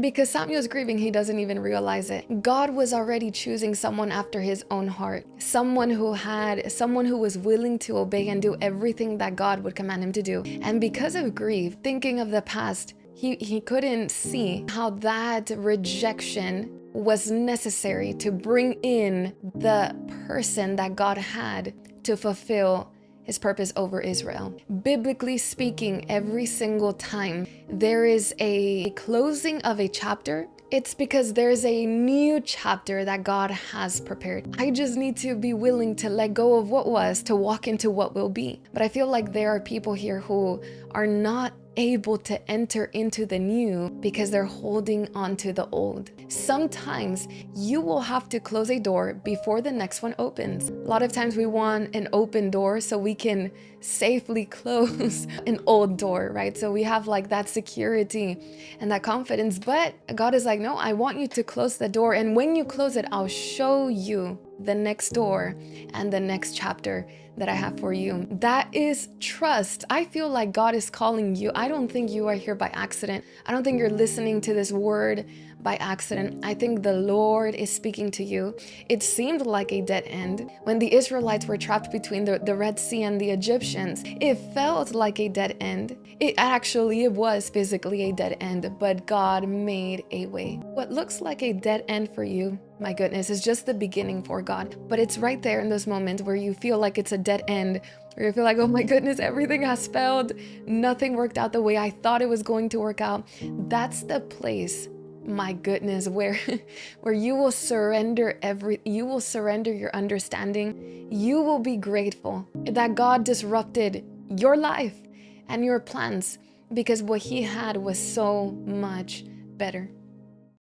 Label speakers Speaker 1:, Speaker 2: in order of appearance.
Speaker 1: Because Samuel's grieving, he doesn't even realize it. God was already choosing someone after his own heart. Someone who was willing to obey and do everything that God would command him to do. And because of grief, thinking of the past, he couldn't see how that rejection was necessary to bring in the person that God had to fulfill his purpose over Israel. Biblically speaking, every single time there is a closing of a chapter, it's because there's a new chapter that God has prepared. I just need to be willing to let go of what was to walk into what will be. But I feel like there are people here who are not able to enter into the new because they're holding on to the old. Sometimes you will have to close a door before the next one opens. A lot of times we want an open door so we can safely close an old door, right? So we have like that security and that confidence, but God is like, no, I want you to close the door. And when you close it, I'll show you the next door and the next chapter that I have for you. That is trust. I feel like God is calling you. I don't think you are here by accident. I don't think you're listening to this word by accident. I think the Lord is speaking to you. It seemed like a dead end. When the Israelites were trapped between the Red Sea and the Egyptians, it felt like a dead end. It was physically a dead end, but God made a way. What looks like a dead end for you, my goodness, is just the beginning for God. But it's right there in those moments where you feel like it's a dead end, where you feel like, oh my goodness, everything has failed. Nothing worked out the way I thought it was going to work out. That's the place, my goodness, where you will surrender your understanding. You will be grateful that God disrupted your life and your plans, because what he had was so much better.